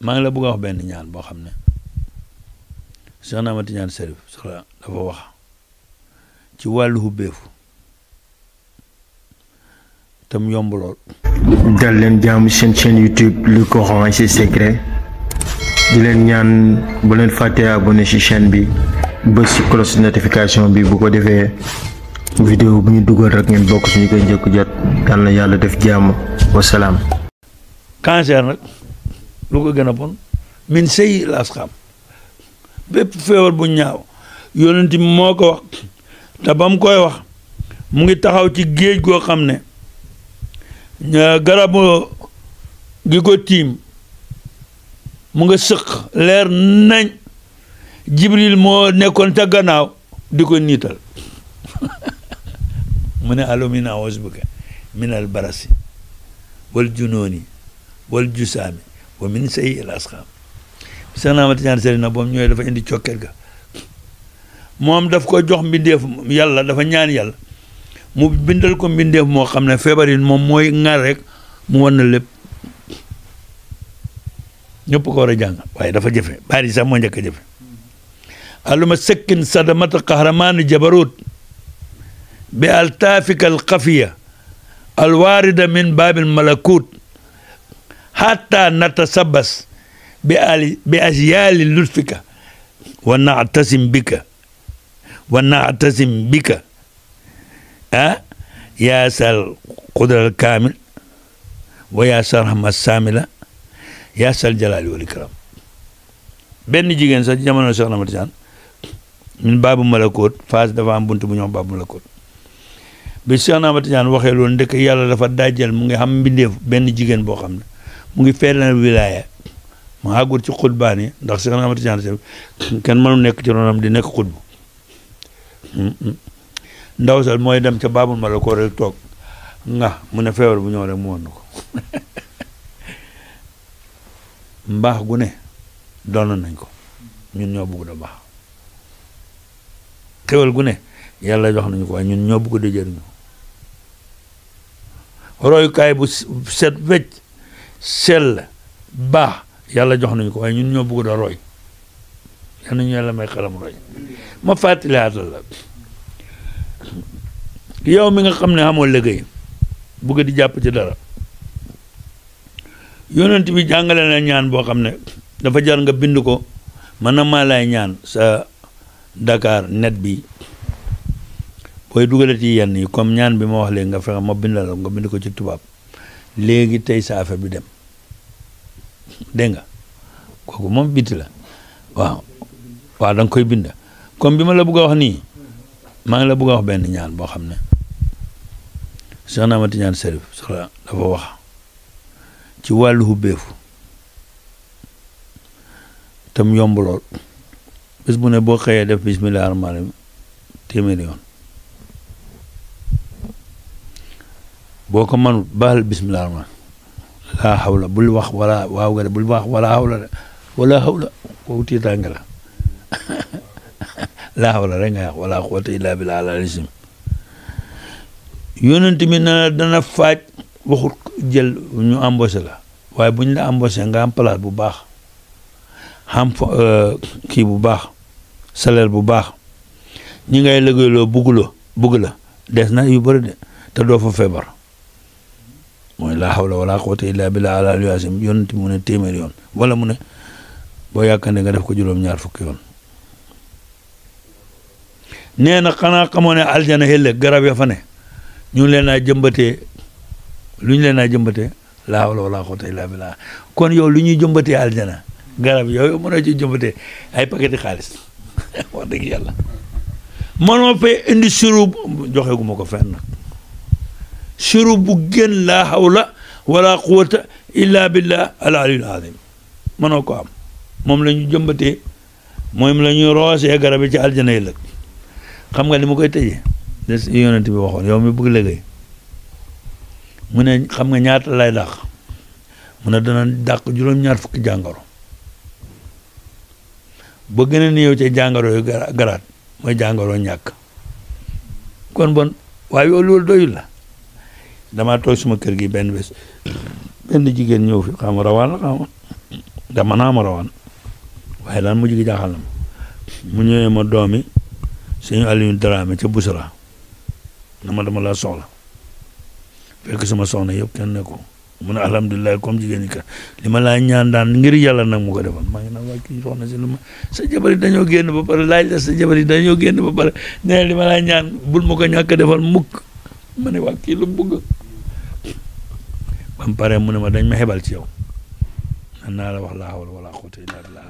maa ngi la bëgg a wax benn ñaan boo xam ne Cheikh Ahmad Tidiane Chérif dafa wax ci wàllu hubbeefu tam yomb lool. dal leen jàmm seen chaîne YouTube le Coran et ses secrets di leen ñaan bu leen fàttee abonné ci chaîne bi bës ci cloche notification bi bu ko defee vidéo bu ñu dugal rek ngeen bokk suñu koy njëkk jot yal na yàlla def jàmm wasalaam. cancer nag lu ko gën a bon min sëy la asxaam bépp feebar bu ñaaw yonent bi moo ko wax te ba mu koy wax mu ngi taxaw ci géej goo xam ne garabu gi ko tiim mu nga sëq leer nañ Jibril moo nekkoon ca gannaaw di ko niital mu ne alo min a'uuzu bika minal barasi wal junooni wal jusaami wa min sayyi'il asqaam Cheikh Ahmad Tidiane Chérif na boom ñooy dafa indi cokket ga moom daf ko jox mbindeef yàlla dafa ñaan yàlla mu bindal ko mbindeef moo xam ne feebar yi moom mooy ŋar rek mu wan na lépp ñëpp ko war a jàng waaye dafa jafe bari sax moo njëkk a jafe aluma sekkin sadamata qahramaani jabarut bi altaafika alxafiya alwaarida min baabil malakut hatta natasabas bi asyaali lutfika wa na'tasim bika yaa sal qudral kaamil wa yaa sal rahma saamila yaa sal jalaali wal ikram benn jigéen sax jamono Cheikh Ahmad Tidiane min baabu malakoot Faas dafa am bunt bu ñoom baabu malakoot bi Cheikh Ahmad Tidiane waxee loolu ndekk yàlla dafa dajjal mu ngi xam mbindeef benn jigéen boo xam ne mu ngi feeñal wilaaya mu àggul ci xutbaan yi ndax Cheikh Ahmad Tidiane kenn mënu nekk ci ronam di nekk xutbu ndaw sal mooy dem ca baabul malakoot rek toog nga mu ne feebar bu ñëw rek mu woon na ko mbaax gu ne doon nañ ko ñun ñoo bëgg da baax xewal gu ne yàlla jox nañu ko waaye ñun ñoo bëgg da jëriñu royukaay bu set wecc sell baax yàlla jox nañu ko waaye ñun ñoo bëgg da roy yal nañu yàlla may xelam roy ma fàttalaatal la yow mi nga xam ne xamoo liggéey bëgg di jàpp ci dara yonent bi jàngale na ñaan boo xam ne dafa jar nga bind ko man na maa lay ñaan sa Dakar net bi booy dugale ci yenn yi comme ñaan bi ma wax léegi nga fexe ma bindal nga bind ko ci tubaab léegi tey sa affaire bi dem dégg nga kooku moom biti la waaw da nga koy bind comme bi ma la bëgg a wax nii maa ngi la bëgg a wax benn ñaan boo xam ne Cheikh Ahmad Tidiane Chérif dafa wax ci wàllu hubbeefu tam yomb lool bés bu ne boo xëyee def bismillah rahmaani rahim téeméeri yoon boo ko manut baal bismillah rahmaani laa hawla bul wax wala waaw nga de bul wax wala hawla de wala hawla kooku tiitaange la laa hawla rek nga wax wala quwwata illa billah al-aliyyil yonent mi na dana faaj waxut jël ñu embauché la waaye bu ñu la embauché nga am place bu baax xam kii bu baax salaire bu baax ñi ngay liggéeyloo bugg la des na yu bëri de te doo fa feebar mooy laa hawla wala quwwata illa billah al-aliyyil azim yonent mu ne téeméer yoon wala mu ne boo yàkkande nga def ko juróom-ñaar fukki yoon nee na xanaa xamoo ne aljana xëllëg garab ya fa ne ñu leen naa jëmbatee lu ñu leen naa jëmbatee laa hawla wala quwwata illa billah kon yow lu ñuy jëmbatee aljana garab yooyu mënoo ci jëmbatee ay paqueti xaalis wax dëgg yàlla mënoo fee indi sirop joxe gu ma ko fenn sirop bu gën laa hawla wala quwwata illa billah al-aliyyil azim mënoo ko am moom la ñu jëmbatee moom la ñuy roosee garab yi ci aljana yi lëg xam nga li ma koy tëjee des yonent bi waxoon yow mi bëgg liggéey mu ne xam nga ñaata lay dàq mu ne dana dàq juróom-ñaar fukki jàngoro ba gën a néew ci jàngoro yu garaat mooy jàngoro ñàkk kon bon waaye yow loolu doyul la damaa toog suma kër gi benn bés benn jigéen ñëw fi xam rawaan la xam dama naa ma rawaan waaye daan mujj gi jaaxal na ma mu ñëwee ma doomi sëñ Aliou Dramé ca Busra na ma dama laa soxla fekk sama soxna yëpp kenn ne ko mu ne alhamdulilah comme jigéen ñi ka li ma laa ñaan daan ngir yàlla nag mu ko defal maa ngi naan waa kii soxna si lu ma sa jabar yi dañoo génn ba pare laaj la sa jabar yi dañoo génn ba pare nee li ma laa ñaan bul ma ko ñàkk defal mukk ma ne waa kii lu bëgg ba mu pare mu ne ma dañ ma xebal ci yow nan naa la wax laa hawla wala quwwata illa billah